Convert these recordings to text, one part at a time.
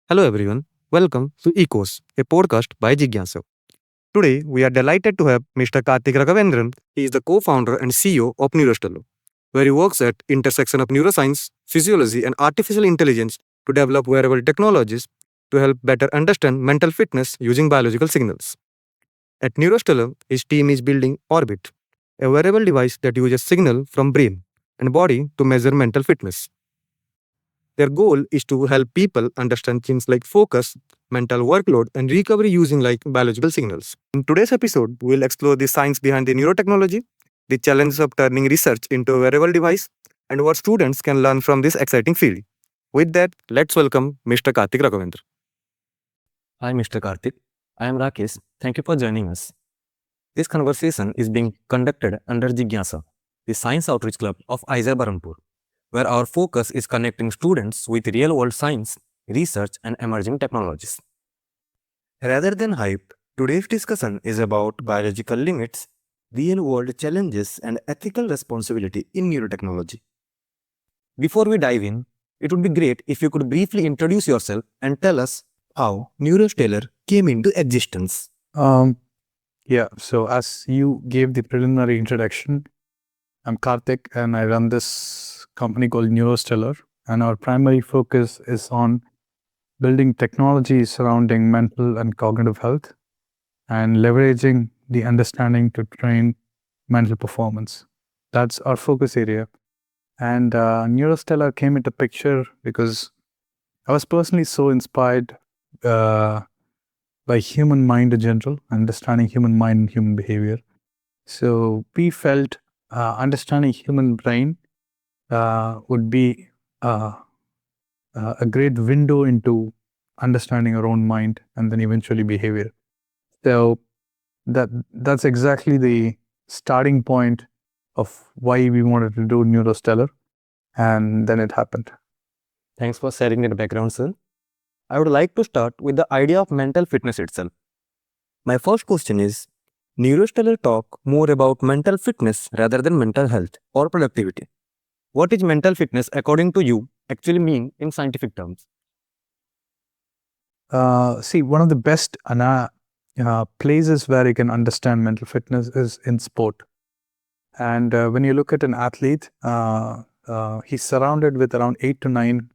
Hello everyone, welcome to ECOS, a podcast by Jigyansa. Today we are delighted to have Mr. Karthik Raghavendran. He is the co-founder and CEO of Neurostellar, where he works at intersection of neuroscience, physiology and artificial intelligence to develop wearable technologies to help better understand mental fitness using biological signals. At Neurostellar, his team is building Orbit, a wearable device that uses signal from brain and body to measure mental fitness. Their goal is to help people understand things like focus, mental workload, and recovery using like biological signals. In today's episode, we'll explore the science behind the neurotechnology, the challenges of turning research into a wearable device, and what students can learn from this exciting field. With that, let's welcome Mr. Karthik Raghavendran. Hi, Mr. Karthik. I am Rakesh. Thank you for joining us. This conversation is being conducted under Jigyansa, the Science Outreach Club of IISER Berhampur, where our focus is connecting students with real-world science, research, and emerging technologies. Rather than hype, today's discussion is about biological limits, real-world challenges, and ethical responsibility in neurotechnology. Before we dive in, it would be great if you could briefly introduce yourself and tell us how Neurostellar came into existence. So as you gave the preliminary introduction, I'm Karthik and I run this company called Neurostellar, and our primary focus is on building technology surrounding mental and cognitive health and leveraging the understanding to train mental performance. That's our focus area. And Neurostellar came into picture because I was personally so inspired by human mind in general, understanding human mind and human behavior. So we felt understanding human brain would be a great window into understanding our own mind and then eventually behavior. So that's exactly the starting point of why we wanted to do Neurostellar, and then it happened. Thanks for sharing that background, sir. I would like to start with the idea of mental fitness itself. My first question is, Neurostellar talk more about mental fitness rather than mental health or productivity. What is mental fitness according to you actually mean in scientific terms? One of the best places where you can understand mental fitness is in sport. And when you look at an athlete, he's surrounded with around 8 to 9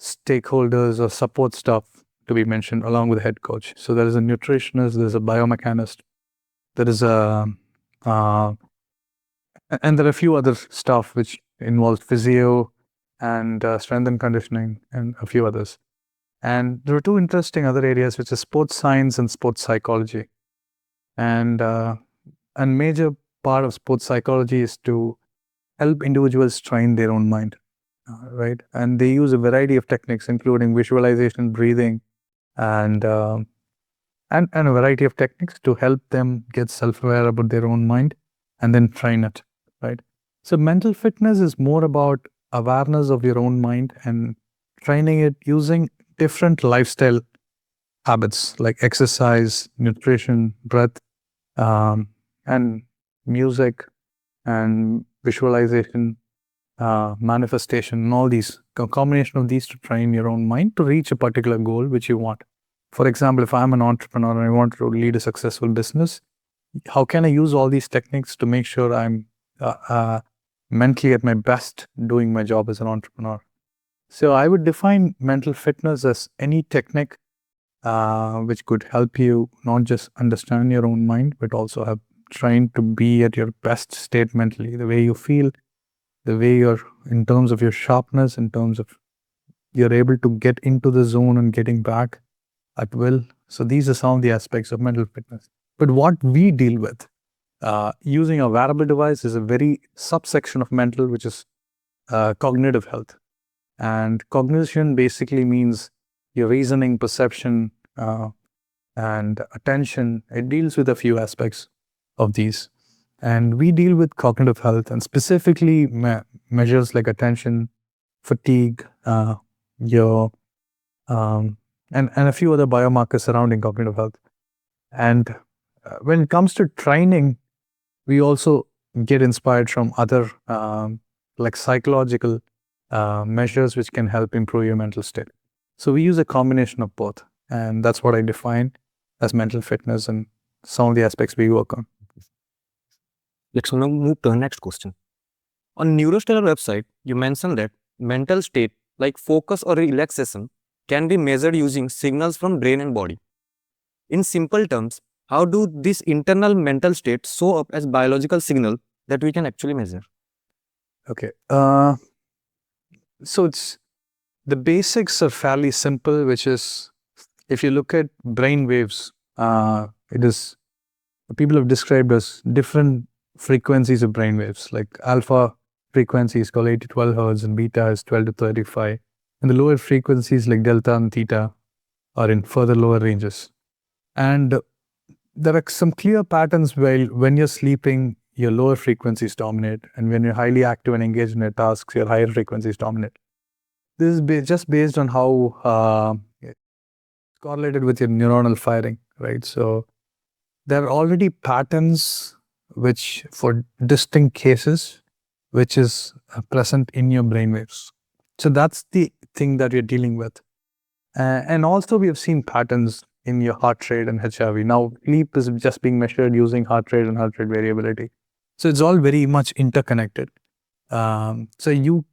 stakeholders or support staff to be mentioned along with the head coach. So there is a nutritionist, there's a biomechanist, there is and there are a few other stuff which involves physio and strength and conditioning and a few others. And there are two interesting other areas, which is sports science and sports psychology. And major part of sports psychology is to help individuals train their own mind, right? And they use a variety of techniques, including visualization, breathing, and a variety of techniques to help them get self-aware about their own mind and then train it, right? So mental fitness is more about awareness of your own mind and training it using different lifestyle habits like exercise, nutrition, breath, and music and visualization, manifestation, and all these, a combination of these to train your own mind to reach a particular goal which you want. For example, if I'm an entrepreneur and I want to lead a successful business, how can I use all these techniques to make sure I'm mentally at my best doing my job as an entrepreneur? So I would define mental fitness as any technique which could help you not just understand your own mind, but also have trained to be at your best state mentally, the way you feel, the way you're in terms of your sharpness, in terms of you're able to get into the zone and getting back at will. So these are some of the aspects of mental fitness. But what we deal with using a wearable device is a very subsection of mental, which is cognitive health. And cognition basically means your reasoning, perception, and attention. It deals with a few aspects of these. And we deal with cognitive health and specifically measures like attention, fatigue, and a few other biomarkers surrounding cognitive health. And when it comes to training, we also get inspired from other like psychological measures which can help improve your mental state. So we use a combination of both, and that's what I define as mental fitness and some of the aspects we work on. Let's now move to the next question. On Neurostellar website, you mentioned that mental state like focus or relaxation can be measured using signals from brain and body. In simple terms, how do this internal mental state show up as biological signal that we can actually measure? Okay. So it's the basics are fairly simple, which is if you look at brain waves, it is people have described as different frequencies of brain waves. Like alpha frequency is called 8 to 12 hertz and beta is 12 to 35. And the lower frequencies like delta and theta are in further lower ranges. And there are some clear patterns where when you're sleeping, your lower frequencies dominate. And when you're highly active and engaged in your tasks, your higher frequencies dominate. This is just based on how it's correlated with your neuronal firing, right? So there are already patterns which for distinct cases, which is present in your brainwaves. So that's the thing that we're dealing with. And also we have seen patterns in your heart rate and HRV. Now sleep is just being measured using heart rate and heart rate variability. So it's all very much interconnected. So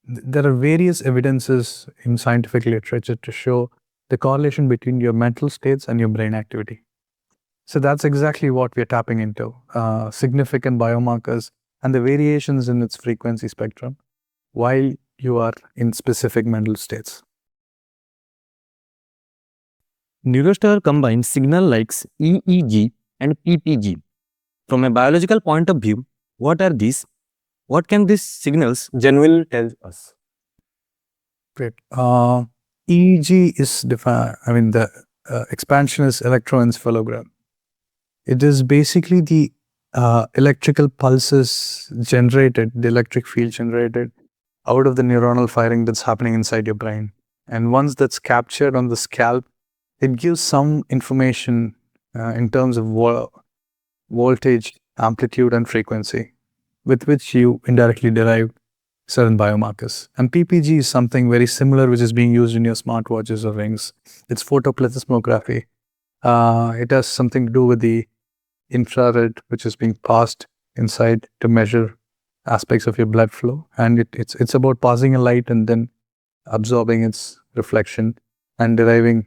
there are various evidences in scientific literature to show the correlation between your mental states and your brain activity. So that's exactly what we're tapping into, significant biomarkers and the variations in its frequency spectrum while you are in specific mental states. Neurostellar combines signal like EEG and PPG. From a biological point of view, what are these? What can these signals genuinely tell us? Great. EEG is defined, the expansion is electroencephalogram. It is basically the electrical pulses generated, the electric field generated out of the neuronal firing that's happening inside your brain. And once that's captured on the scalp, it gives some information in terms of voltage, amplitude, and frequency, with which you indirectly derive certain biomarkers. And PPG is something very similar, which is being used in your smartwatches or rings. It's photoplethysmography. It has something to do with the infrared, which is being passed inside to measure aspects of your blood flow. And it's about passing a light and then absorbing its reflection and deriving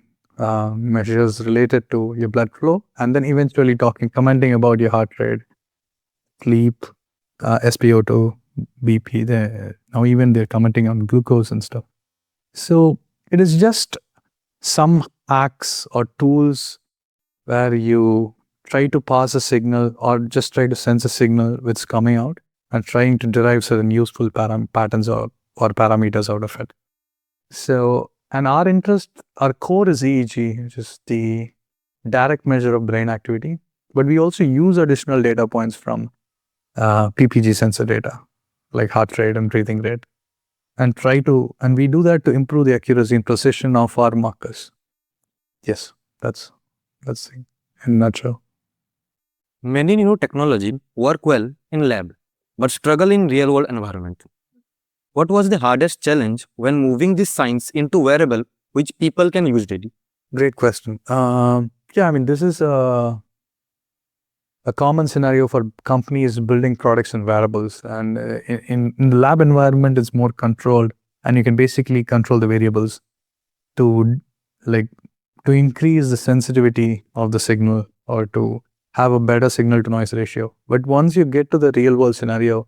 measures related to your blood flow, and then eventually commenting about your heart rate, sleep, SpO2, BP. Now even they're commenting on glucose and stuff. So it is just some hacks or tools where you try to pass a signal or just try to sense a signal which is coming out and trying to derive certain useful patterns or parameters out of it. So, and our core is EEG, which is the direct measure of brain activity. But we also use additional data points from PPG sensor data, like heart rate and breathing rate, and we do that to improve the accuracy and precision of our markers. Yes, that's in a nutshell. Many neurotechnology work well in lab, but struggle in real-world environment. What was the hardest challenge when moving this science into wearable, which people can use daily? Great question. This is a common scenario for companies building products and wearables. And in the lab environment, it's more controlled, and you can basically control the variables to increase the sensitivity of the signal or to have a better signal to noise ratio. But once you get to the real world scenario,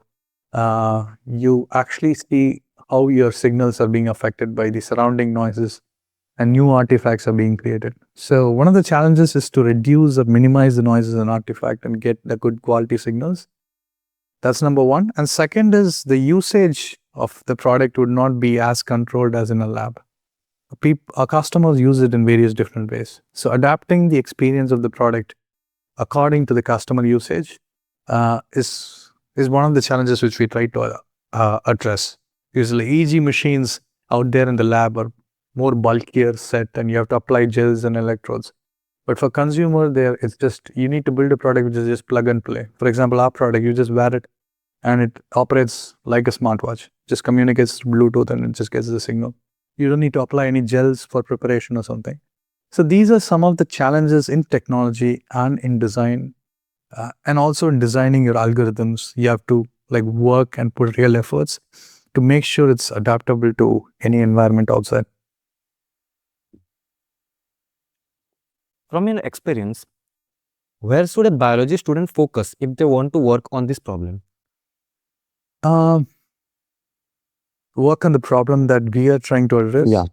you actually see how your signals are being affected by the surrounding noises and new artifacts are being created. So one of the challenges is to reduce or minimize the noises and artifact and get the good quality signals. That's number one. And second is the usage of the product would not be as controlled as in a lab. Our customers use it in various different ways. So adapting the experience of the product according to the customer usage is one of the challenges which we try to address. Usually EEG machines out there in the lab are more bulkier set and you have to apply gels and electrodes. But for consumer there, it's just, you need to build a product which is just plug and play. For example, our product, you just wear it and it operates like a smartwatch, just communicates through Bluetooth and it just gets the signal. You don't need to apply any gels for preparation or something. So these are some of the challenges in technology and in design, and also in designing your algorithms. You have to like work and put real efforts to make sure it's adaptable to any environment outside. From your experience, where should a biology student focus if they want to work on this problem? Work on the problem that we are trying to address. Yeah.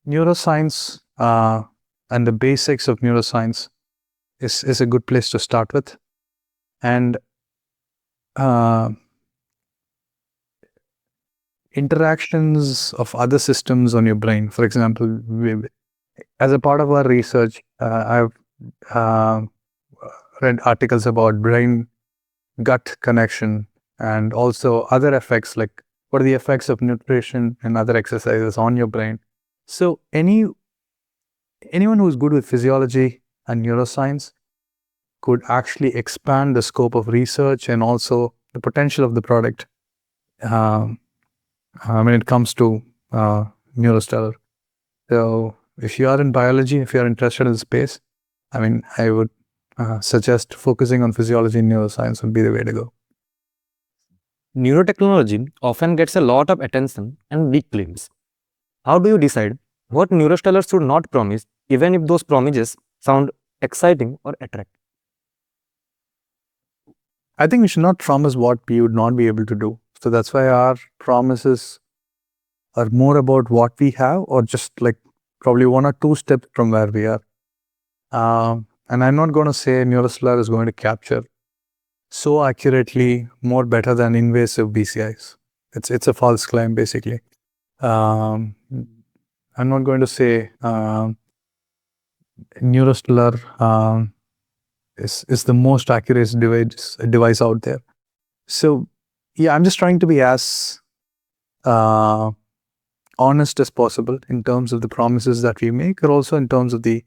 Neuroscience and the basics of neuroscience is a good place to start with. And interactions of other systems on your brain. For example, as a part of our research, I've read articles about brain gut connection and also other effects, like what are the effects of nutrition and other exercises on your brain. So anyone who's good with physiology and neuroscience could actually expand the scope of research and also the potential of the product when it comes to Neurostellar. So if you are in biology, if you are interested in the space, I would suggest focusing on physiology and neuroscience would be the way to go. Neurotechnology often gets a lot of attention and big claims. How do you decide what Neurostellar should not promise, even if those promises sound exciting or attractive? I think we should not promise what we would not be able to do. So that's why our promises are more about what we have, or just like probably 1 or 2 steps from where we are. And I'm not going to say Neurostellar is going to capture so accurately more better than invasive BCIs. It's a false claim, basically. I'm not going to say Neurostellar is the most accurate device out there. So yeah, I'm just trying to be as honest as possible in terms of the promises that we make, or also in terms of the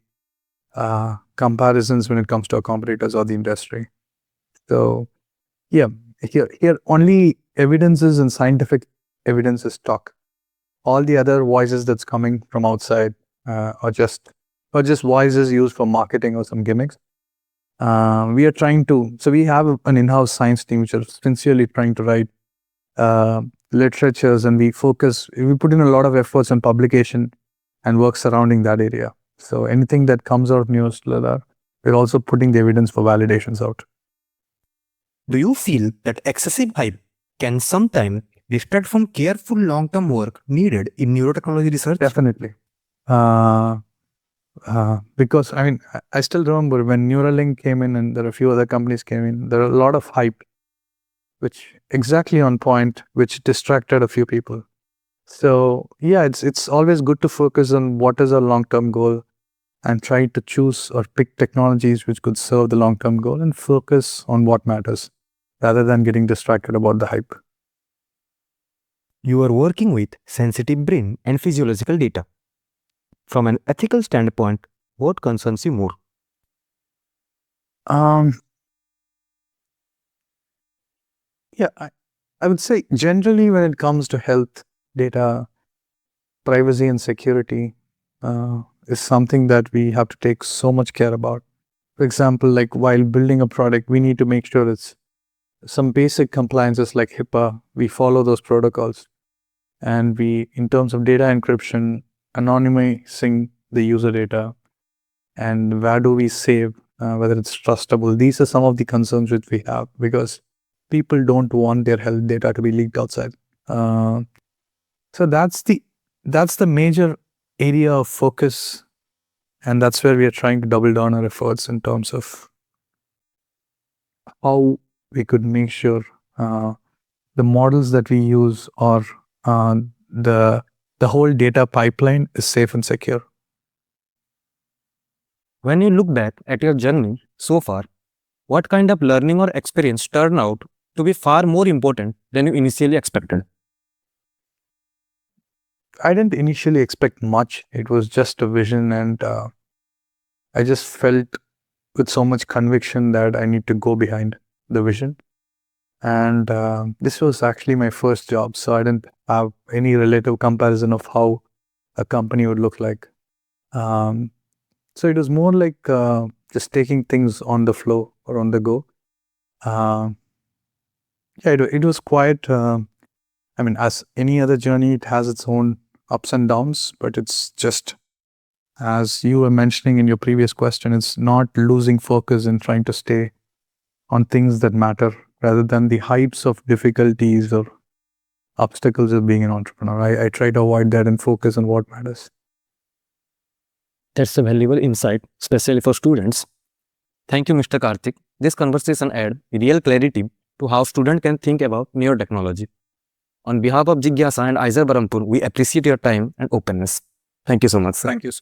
comparisons when it comes to our competitors or the industry. So yeah, here only evidences and scientific evidences talk. All the other voices that's coming from outside are just voices used for marketing or some gimmicks. We are trying to, so we have an in-house science team which are sincerely trying to write literatures, and we put in a lot of efforts on publication and work surrounding that area. So anything that comes out of Neurostellar, we're also putting the evidence for validations out. Do you feel that excessive hype can sometimes distract from careful long-term work needed in neurotechnology research? Definitely. Because I still remember when Neuralink came in and there are a few other companies came in, there are a lot of hype, which exactly on point, which distracted a few people. So yeah, it's always good to focus on what is our long-term goal and try to choose or pick technologies which could serve the long-term goal and focus on what matters rather than getting distracted about the hype. You are working with sensitive brain and physiological data. From an ethical standpoint, what concerns you more? Yeah, I would say generally when it comes to health data, privacy and security is something that we have to take so much care about. For example, like while building a product, we need to make sure it's some basic compliances like HIPAA, we follow those protocols. And we, in terms of data encryption, anonymizing the user data, and where do we save, whether it's trustable. These are some of the concerns which we have, because people don't want their health data to be leaked outside. So that's the major area of focus, and that's where we are trying to double down our efforts in terms of how we could make sure the models that we use or the whole data pipeline is safe and secure. When you look back at your journey so far, what kind of learning or experience turned out to be far more important than you initially expected? I didn't initially expect much. It was just a vision, and I just felt with so much conviction that I need to go behind the vision. And this was actually my first job, so I didn't have any relative comparison of how a company would look like. So it was more like just taking things on the flow or on the go. Yeah, it was quite, I mean, as any other journey, it has its own ups and downs, but it's just, as you were mentioning in your previous question, it's not losing focus and trying to stay on things that matter rather than the heights of difficulties or obstacles of being an entrepreneur. I try to avoid that and focus on what matters. That's a valuable insight, especially for students. Thank you, Mr. Karthik. This conversation adds real clarity to how students can think about neurotechnology. On behalf of Jigyansa and IISER Berhampur, we appreciate your time and openness. Thank you so much, sir. Thank you.